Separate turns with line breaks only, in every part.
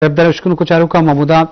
Darashkun kucharuka mamuda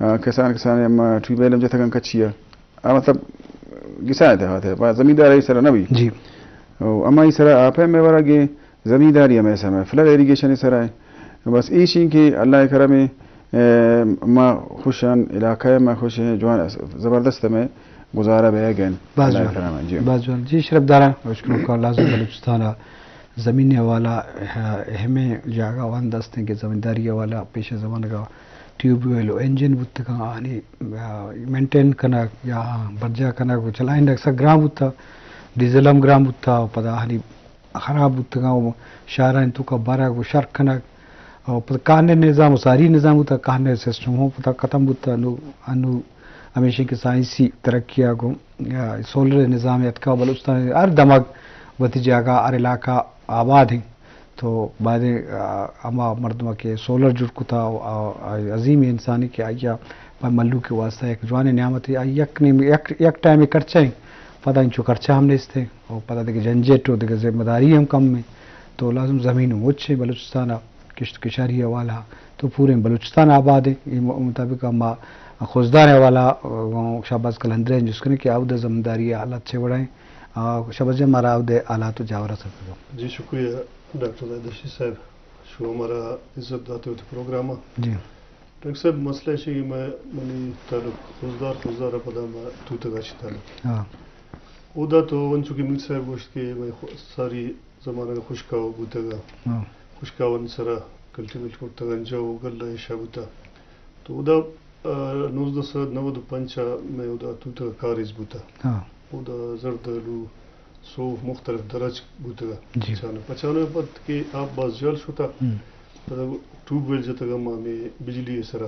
کسان ہم ٹیوبویل جو تھا کچیا مطلب گسائے تھے زمیندار سر نہ بھی
جی
اما اس طرح آپ میں ورا گے زمینداری ہمیں سمے فلڈ ایریگیشن اس طرح بس ایشی کہ اللہ کرم ما خوشان علاقہ میں خوش ہیں جو زبردست میں گزارا بے گین
جی شرف دارا کا لازم بلوچستان زمین والا ہمیں جاگا وان دست کہ زمینداری والا پیش زمان کا ٹیوب ویل انجن بت کا مینٹین کرنا یا برجا کرنا کو چلائیں اکثر گرام بتا ڈیزلم گرام بتا پتا ہنی خراب بت کا شہرائن تو کا بارہ کو شرک کرنا اور پتہ کہنے نظام ساری نظام ہوتا کہنے سسٹم ہو پتہ ختم ہوتا انو ہمیشہ کی سائنسی ترقیہ کو سولر نظامیت کا بلوچستان ہر دماغ وتی جگہ ہر علاقہ آباد ہیں تو بعد اما مردمہ کے سولر جڑ کو تھا عظیم انسانی کے آئیا ملو کے واسطہ ایک جوان نعمت ہے یک ٹائم میں خرچہ پتہ ان چو خرچہ ہم نے اس تھے اور پتہ دیکھے جنجٹ ہو دیکھے ذمہ داری ہم کم میں تو لازم زمین مجھ بلوچستان کشت کشاری والا تو پورے بلوچستان آباد ہے مطابق ہم خوزدار والا شہباز کلندر جس کو کہ عہدہ زمینداری حالات سے بڑھائیں شہباز ہمارا عہدہ آلات و جاورہ سکتا.
جی شکریہ ڈاکٹر زیدشی صاحب شو ہمارا عزت داتے ہوتے پروگرام
جی
ڈاکٹر صاحب مسئلہ ہے میں منی تعلق خوزدار پدا میں تو تگاشی تعلق اودا تو ون چونکہ مل صاحب گوشت کے میں ساری زمانہ خوشکاو بوتا گا خوشکاون سرا کلٹیویٹ کرتا گا جاو گلہ شابوتا تو اودا 1995 میں اودا تو تگا کاریز بوتا اودا زردالو سو مختلف درج بوتا گا 95 پت کہ آپ باز جال شوتا ٹیوب ویل جتا گا میں بجلی سرا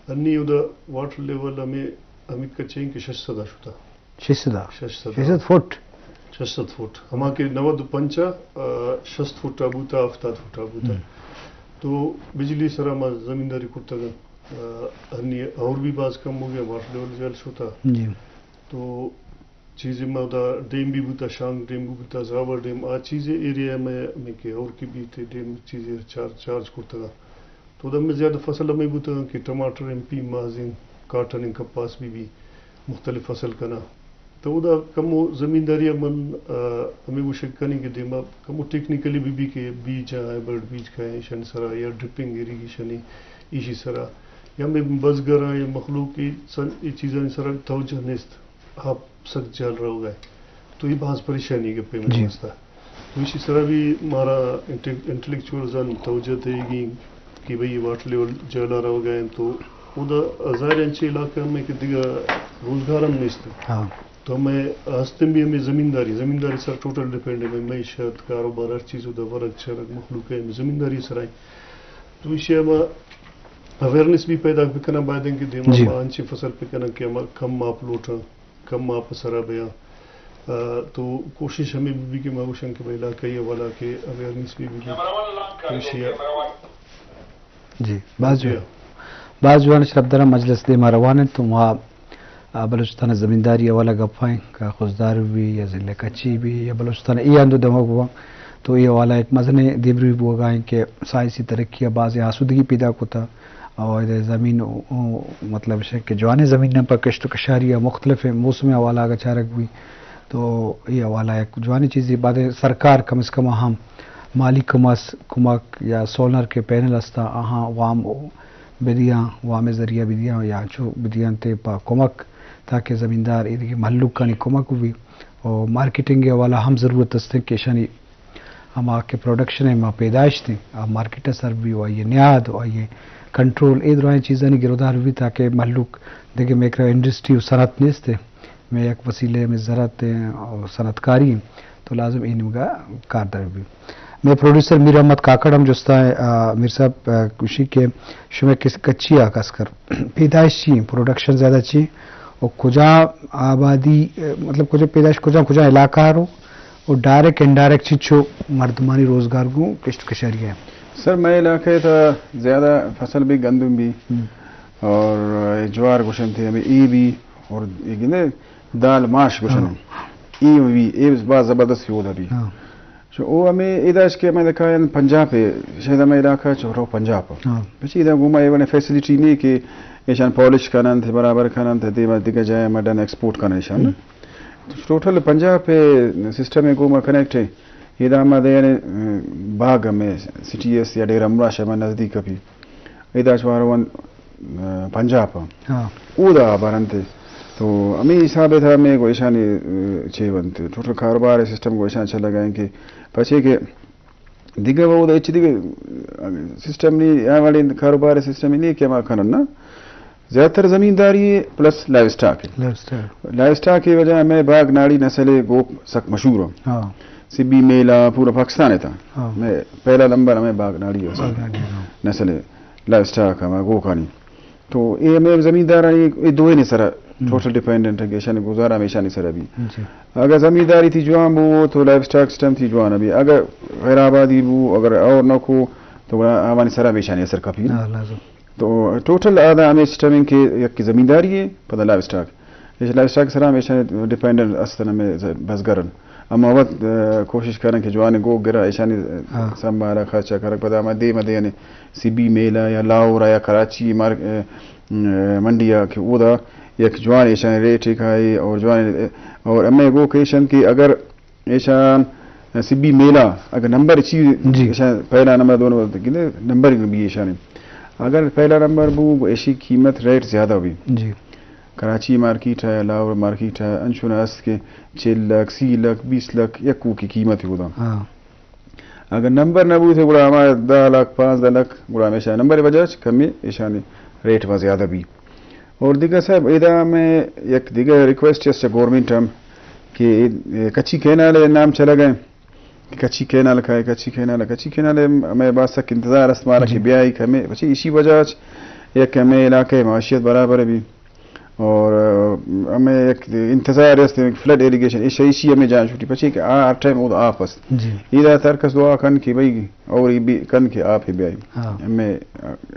انی اودا واٹر لیول ہمیں کچیں کہ 600 شوتا
600 فٹ
600 فٹ ہما کے 95 60 فٹ بوتا 70 فٹ بوتا تو بجلی سرا ما زمینداری کرتا گا انی اور بھی باز کم ہو گیا واٹر لیول جال شوتا تو چیزیں میں دا ڈیم بھی بوتا شانگ ڈیم بھی بوتا زاور ڈیم آ چیزیں ایریا میں کہ اور کی بھی تھے ڈیم چیزیں چارج کرتا گا تو دا میں زیادہ فصل ہمیں بوتا گا کہ ٹماٹر ایم پی مازن کاٹن کپاس بھی مختلف فصل کرنا تو دا کمو زمینداری من ہمیں وہ شکانی کہ دیما کمو ٹیکنیکلی بھی کہ بیج ہائیبرڈ بیج کھائیں شن سرا یا ڈرپنگ ایریگیشن ایشی سرا یا میں بزگر یا مخلوق کی یہ چیزیں سرا توجہ نیست آپ سخت جال رہو گئے تو یہ بہت پریشانی کے پیمنٹ واسطہ تو اسی طرح بھی ہمارا انٹلیکچوئل زن توجہ دے گی کہ بھئی واٹر لیول جالا رہو گئے تو ادا ظاہر انچے علاقہ میں کہ دیگا روزگار ہم نیست تو ہمیں ہستم بھی ہمیں زمینداری سر ٹوٹل ڈیپینڈ ہے معیشت کاروبار ہر چیز ادا ورق شرک مخلوق ہے زمینداری سر آئیں تو اسی ہمیں اویئرنیس بھی پیدا کرنا باید ہیں کہ دیما انچی فصل پہ کرنا کہ ہمیں کم ماپ لوٹا کم ماپ سرا بیا تو کوشش ہمیں بھی کہ مغوشن کے علاقہ یہ والا کہ اویئرنیس بھی
جی بعض جوان شربدارہ مجلس دے ماروان تو وہاں بلوچستان زمینداری والا گپائیں کا خوزدار بھی یا ضلع کچی بھی یا بلوچستان ای اندو دماغ ہوا تو یہ والا ایک مزنے دیبری بھی ہوگائیں کہ سائنسی ترقی بعض آسودگی پیدا کوتا اور زمین مطلب ہے کہ جوانے زمین پر کشت و کشاری مختلف موسم حوالہ کا چارک بھی تو یہ حوالہ ایک جوانی چیزیں بعد سرکار کم از کم اہم مالی کمک یا سولر کے پینل استا اہاں وام بدیاں وام ذریعہ بدیاں یا چو بدیاں تے پا کمک تاکہ زمیندار یہ محلوق کا کمک بھی اور مارکیٹنگ حوالہ ہم ضرورت ہے کہ شنی ہم آ کے پروڈکشن ہے ماں پیدائش تھیں مارکیٹ سر بھی ہوا یہ نیاد ہوا یہ کنٹرول اے درائیں چیزیں نہیں گرودار ہوئی تاکہ محلوق دیکھیں میکرو انڈسٹری و صنعت نیست ہے میں ایک وسیلے میں زراعت اور صنعت کاری تو لازم ان کا کاردار بھی میں پروڈیوسر میر احمد کاکڑ ہم جستا ہے میر صاحب خوشی کے شمع کچی آکاس کر پیدائش چی پروڈکشن زیادہ چی اور کجا آبادی مطلب کجا پیدائش کجا علاقہ رو اور ڈائریکٹ انڈائریکٹ چیچو مردمانی روزگار کو کشت کشاری ہے
سر میں علاقے تھا زیادہ فصل بھی گندم بھی اور جوار گوشن تھے ہمیں ای بھی اور دال ماش گوشن ای بھی ای بہت زبردست ہوتا بھی وہ ہمیں ادھر کے میں دیکھا پنجاب ہے شاید ہمیں علاقہ چورو پنجاب پچھلے ادھر گھوما یہ فیسلٹی نہیں کہ ایشان پالش کنن تھے برابر کنن تھے دیگر جائے مڈن ایکسپورٹ کرنا ایشان ٹوٹل پنجاب پہ سسٹم ہے گوما کنیکٹ ہے یہ دام دے باغ میں سٹی ایس یا ڈیرا مراشا میں نزدیک بھی ادھر چوارون پنجاب اودا برنتے تو ہمیں حساب تھا میں کو ایشانی چھ بنتے ٹوٹل کاروبار سسٹم کو ایشان چلا گئے کہ پچھے کہ دیگر وہ دیگر سسٹم نہیں آنے والے کاروبار سسٹم ہی نہیں کہ ہمارا کھانا نا زیادہ تر زمینداری پلس لائف اسٹاک کی وجہ میں باغ ناڑی نسل گوپ سک مشہور ہوں سبی میلا پورا پاکستان تھا میں پہلا نمبر ہمیں باغ ناڑی نسل لائف اسٹاک ہمیں گو کھانی تو یہ ہمیں زمیندار یہ دو ہی نہیں سر ٹوٹل ڈیپینڈنٹ ہے کہ ایشانی گزارا ہمیشہ نہیں سر ابھی اگر زمینداری تھی جوان بو تو لائف اسٹاک سسٹم تھی جوان ابھی اگر غیر آبادی بو اگر اور نہ کو تو آوانی سر ہمیشہ نہیں اثر کافی تو ٹوٹل آدھا ہمیں سسٹم کے یک زمینداری ہے پتہ لائف اسٹاک لائف اسٹاک سر ہمیشہ ڈیپینڈنٹ استن میں بس گرن ہم وقت کوشش کریں کہ جوان گو گرا ایشانی سنبھالا خرچہ کر پتہ مدے یعنی سی بی میلا یا لاہور یا کراچی منڈیا کہ وہ دا یک جوان ایشان ریٹ کھائی اور جوان اور ہمیں گو کیشن کی اگر ایشان سی بی میلا اگر نمبر چیز پہلا نمبر دونوں نمبر بھی ایشان اگر پہلا نمبر بو ایشی قیمت ریٹ زیادہ ہوئی کراچی مارکیٹ ہے لاہور مارکیٹ ہے انشورنس کے 6 لاکھ 30 لاکھ 20 لاکھ یکو کی قیمت ہے اگر نمبر نہ بو تھے بڑا ہمارا 10 لاکھ 5 لاکھ بڑا ہمیشہ نمبر وجہ کمی ایشانی ریٹ وہ زیادہ بھی اور دیگر صاحب ادا میں ایک دیگر ریکویسٹ ہے گورنمنٹ ہم کہ کچی کینال نام چلا گئے کچی کینال کھائے کچی کینال ہمیں بات تک انتظار است ہمارا کہ بیائی ہمیں اسی وجہ ایک ہمیں علاقے معاشیت برابر بھی اور ہمیں ایک انتظار ہے فلڈ ایریگیشن اسی ہمیں جان چھوٹی پچی کہ آر ٹائم وہ آپس ادھر ترکس دعا کن کہ بھائی اور کن کہ آپ ہی بیائی ہمیں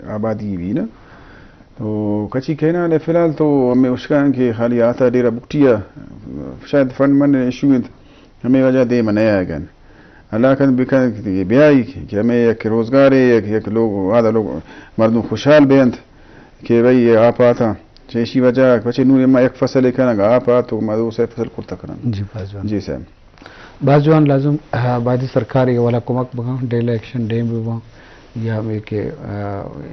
آبادی بھی نا تو کچی کہنا ہے فی الحال تو ہمیں اس کا کہ خالی آتا ڈیرا بکٹیا شاید فنڈ من ایشو ہمیں وجہ دے منایا ہے گن اللہ کن بھی بیائی کہ ہمیں ایک روزگار ہے ایک لوگ آدھا لوگ مردوں خوشحال بیانت کہ بھائی یہ آپ آتا اسی وجہ بچے نور اما ایک فصل کرنا گا آپ تو مدو سے فصل کرتا کرنا جی صاحب
بعض جوان لازم بعدی سرکار یہ والا کمک بگا ڈیل ایکشن ڈیم بگا یا میں کہ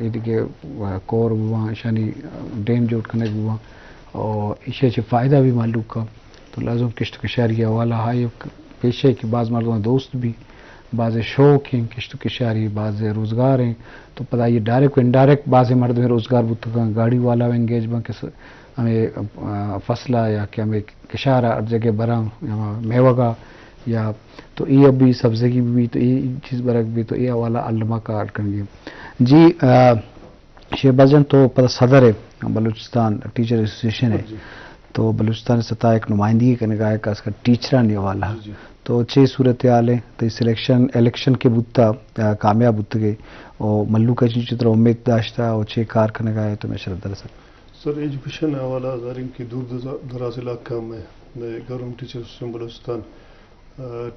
یہ کور بگا شانی ڈیم جوڑ کرنے بگا اور اسے فائدہ بھی معلوم کا تو لازم کشت کشاری والا ہائی پیشے کہ بعض مردوں دوست بھی بعض شوق ہیں کشت کشاری بعض روزگار ہیں تو پتہ یہ ڈائریکٹ انڈائریکٹ بعض مرد میں روزگار بتگا گاڑی والا انگیج بن کہ ہمیں فصلہ یا کہ ہمیں کشارہ جگہ برام میوہ کا یا تو یہ اب بھی سبزی کی بھی تو یہ چیز برک بھی تو یہ والا علمہ کا اٹ کر گیا جی شہباز جان تو پتہ صدر ہے بلوچستان ٹیچر ایسوسیشن ہے تو بلوچستان سطح ایک نمائندگی کرنے کا ایک اس کا ٹیچران یہ والا تو 6 صورتحال ہے تو الیکشن کے بتا کامیاب بت گئے اور ملو کا چیز طرح امید داشتہ اور 6 کار کرنے کا ہے تو میں شرط در
سر ایجوکیشن حوالہ زارین کی دور دراز علاقہ میں گورنمنٹ ٹیچر ایسوسیشن بلوچستان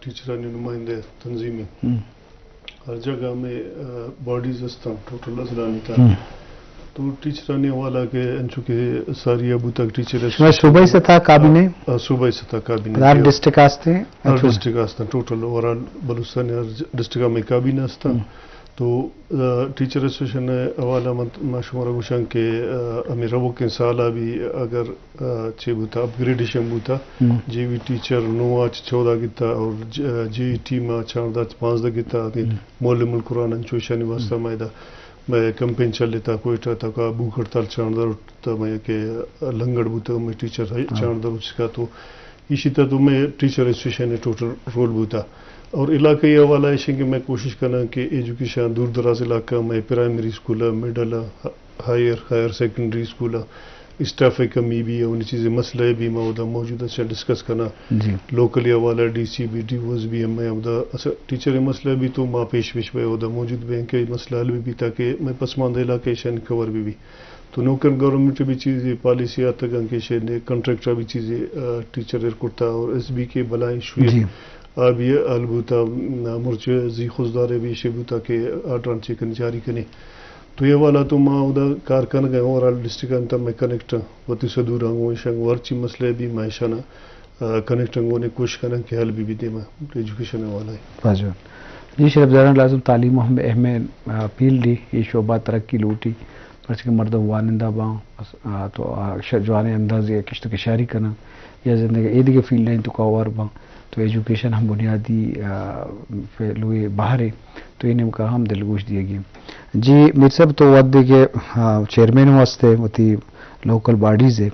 ٹیچرانی نمائندے تنظیمیں ہر جگہ میں باڈیز استان ٹوٹل ازلانی تھا تو ٹیچرانی حوالہ کے انچو کے ساری ابو تک ٹیچر
صوبائی سطح کابینے
صوبائی سطح کابینے
ہر ڈسٹرکٹ آستے
ہر ڈسٹرکٹ آستا ٹوٹل اوورال بلوچستان ہر ڈسٹرکٹ میں کابینہ آستا تو ٹیچر ایسوسیشن حوالہ ما شمارا گوشن کہ ہمیں ربو کے سالہ بھی اگر چھ بوتا اپ گریڈیشن بوتا جی وی ٹیچر 9 14 گیتا اور جی ٹی ما 14 گیتا معلم القرآن انچوشانی واسطہ مائدہ میں کمپین چل لیتا کوئٹہ تک بھوک ہڑتال چاندر اٹھتا میں کہ لنگڑ بوتا میں ٹیچر چاندر اس کا تو اسی طرح تو میں ٹیچر ایسوسیشن نے ٹوٹل رول بوتا اور علاقائی حوالہ ہے کہ میں کوشش کرنا کہ ایجوکیشن دور دراز علاقہ میں primary school middle higher secondary school staff کمی بھی ہے ان چیزیں مسئلے بھی میں ادھر موجود اچھا ڈسکس کرنا لوکلی حوالہ ڈی سی بھی ڈی اوز بھی میں ادھر ٹیچر مسئلہ بھی تو ماں پیش پہ ادھر موجود بھی ہیں کہ مسئلہ حل بھی تاکہ میں پسماندہ علاقے شہن کور بھی تو نوکر گورنمنٹ بھی چیزیں پالیسی آتا کہ شہر نے کنٹریکٹر بھی چیزیں ٹیچر کرتا اور ایس بی کے بلائیں شوئی اب یہ البوتا مرچ زی خزدارے بھی شبوتا کہ آٹران چیکن جاری کرنے تو یہ والا تو ماں ادا کارکن گئے اوورال ڈسٹرکٹ انتا میں کنیکٹ وتی سدور انگو شنگ ورچی مسئلے بھی معاشانہ کنیکٹ انگو نے کوشش کرنا کہ حل بھی دے میں ایجوکیشن والا ہے.
واجب جی شریف زاران لازم تعلیم ہم اہم اپیل دی یہ شعبہ ترقی لوٹی پرچ کے مرد وانندہ باں تو جوان انداز یا کشت کے شہری کرنا یا زندگی ایدی کے فیلڈ ہیں تو کاور باں تو ایجوکیشن ہم بنیادی لوگ باہر ہے تو انہیں کا ہم دلگوش دیے گئے. جی میر صاحب تو ود دے کے چیئرمین واسطے وتی لوکل باڈیز ہے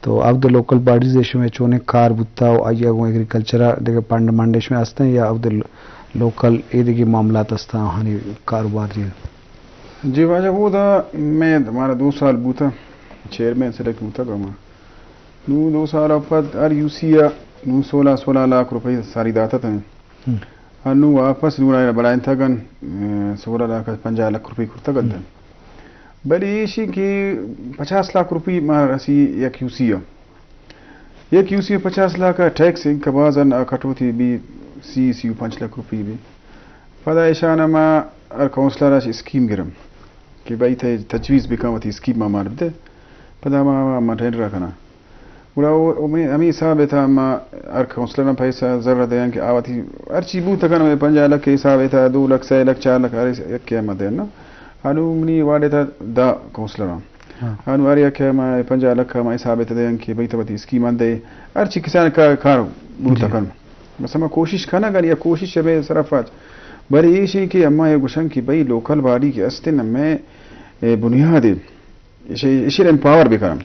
تو اب دا لوکل باڈیز دیش میں چونے کار بتا آئیا گو ایگریکلچرا دیکھے پانڈ مانڈیش میں آستے ہیں یا اب دا لوکل ایدی کے معاملات آستا ہانی کاروبار جی.
جی واجہ وہ دا میں ہمارا 2 سال بوتا چیئرمین سلیکٹ بوتا گا نو 2 سال اپد ار یو سی نو 16 لاکھ روپے ساری داتا تھا نو واپس نو بلائن تھا گن 16 لاکھ 50 لاکھ روپے کرتا گن بلی ایشی کہ 50 لاکھ روپے مار اسی یک یو سی 50 لاکھ ٹیکس ان کا بازن کٹو تھی بھی سی 5 لاکھ روپے بھی پدا ایشانہ ما ار کونسلر اش اسکیم گرم کہ بھائی تھے تجویز بکاو تھی اسکیم ما مار دے پدا ما ٹینڈر رکھنا بڑا ہمیں حساب تھا ما ار کونسلر میں پیسہ ضرورت دیں کہ آواتی ہر چیز بو تکن میں 50 لاکھ کے حساب تھا 2 لاکھ 6 لاکھ 4 لاکھ ارے کیا مت نا انو منی واڑے تھا دا کونسلر انو ارے کیا ما 50 لاکھ ما حساب تھا دیں کہ بھائی تو اسکیم اندے ہر چیز کسان کا کار بو تکن بس ہم کوشش کرنا گا یا کوشش ہے صرفات بڑی یہ شی کہ اما یہ گشن کہ بھائی لوکل باڈی کے استن میں بنیاد اشیر امپاور بھی کرم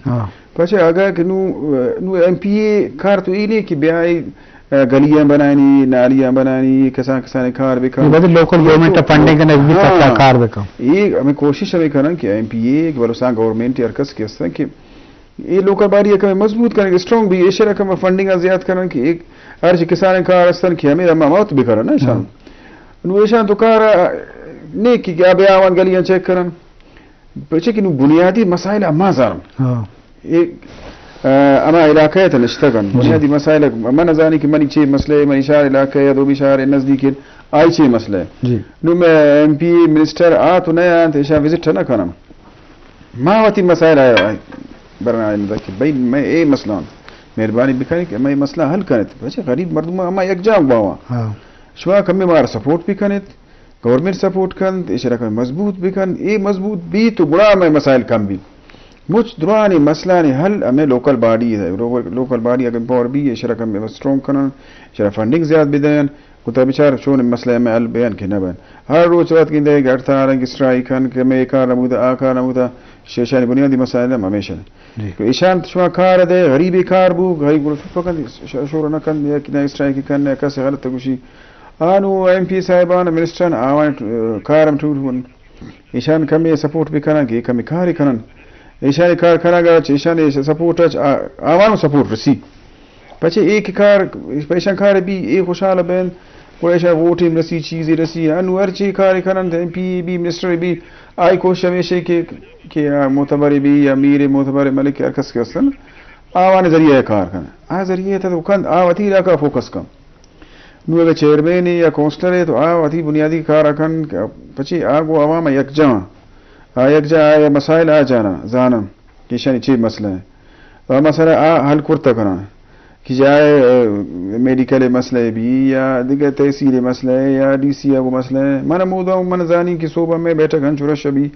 پچھے اگر کہ نو ایم پی اے کار تو یہ نہیں کہ بیائی گلیاں بنانی نالیاں بنانی کسان کار بھی کرم
لوکل گورنمنٹ فنڈنگ کا کار بھی کرم
یہ ہمیں کوشش ہے کرنا کہ ایم پی اے بلوچستان گورنمنٹ ارکس کے استن کہ یہ لوکل باڈی ہے کہ مضبوط کریں گے اسٹرانگ بھی اشیر رقم فنڈنگ زیادہ کریں کہ ایک ہر کسان کار استن کہ ہمیں موت بھی کرنا نا شان نویشان تو کار نہیں کہ اب آوان گلیاں چیک کرن بچے کہ بنیادی مسائل اما زارم ایک اما علاقہ ہے نشتگن بنیادی مسائل من ازانی کہ منی چھ مسئلے منی شہر علاقہ یا 2 شہر نزدیک آئی چھ مسئلے نو میں ایم پی منسٹر تو نیا ایشا وزٹ نہ کرم ماں واتی مسائل آیا برنا کہ بھائی میں اے مسئلہ مہربانی بکھانی کہ میں مسئلہ حل کرت بچے غریب مردم اما یک جام باوا شوا کمی مار سپورٹ بھی کنت گورنمنٹ سپورٹ کن اشارہ کمی مضبوط بھی کن اے مضبوط بھی تو بڑا میں مسائل کم بھی مجھ درانی مسئلہ نے حل ہمیں لوکل باڈی ہے لوکل باڈی اگر پاور بھی اشارہ کمی اسٹرانگ کرن اشارہ فنڈنگ زیادہ بھی دین کتا بچار چون مسئلہ میں حل بیان کے نہ بین ہر روز وقت کی دے گھر تھا رنگ اسٹرائک کن کہ میں کار نمودا آکار نمودا شیشانی بنیادی مسائل ہم ہمیشہ ایشان شما کار دے غریبی کار بو غریب پکن شور نہ کن یا کہ اسٹرائک کن کیسے غلط گوشی آنو ایم پی صاحبان منسٹران آوان کارم ٹوٹون ایشان کمی سپورٹ بھی کرنا کہ کمی کاری کرن ایشان کار کرنا گا ایشان سپورٹ آوانو سپورٹ رسی پچھے ایک کار ایشان کار بھی ایک خوشحال بین وہ ایشان ووٹنگ رسی چیزی رسی انو ہر چیز کاری کرن ایم پی بھی منسٹر بھی آئی کوشش ہمیشہ کہ معتبر بھی یا میر معتبر ملک ارکس کے اصلا آوان ذریعہ کار کرنا ذریعہ تھا تو کند آواتی علاقہ فوکس کم نو اگر چیئرمین یا کونسلر ہے تو آتی بنیادی کار اکن پچی آگو عوام یکجا آیا مسائل جانا زانا کہ شانی چیز مسئلہ ہے اور مسئلہ حل کرتا کرنا کہ جائے میڈیکل مسئلہ بھی یا دیگر تحصیل مسئلہ ہے یا ڈی سی کو مسئلہ ہے من مودا من زانی کی صوبہ میں بیٹھا گھن چورش بھی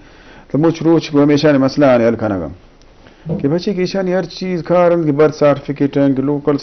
تو مچ روچ کو ہمیشہ مسئلہ آنے حل کرنا گا کہ بچے کی شانی ہر چیز کارن کی برتھ سرٹیفکیٹ ہیں کہ لوکل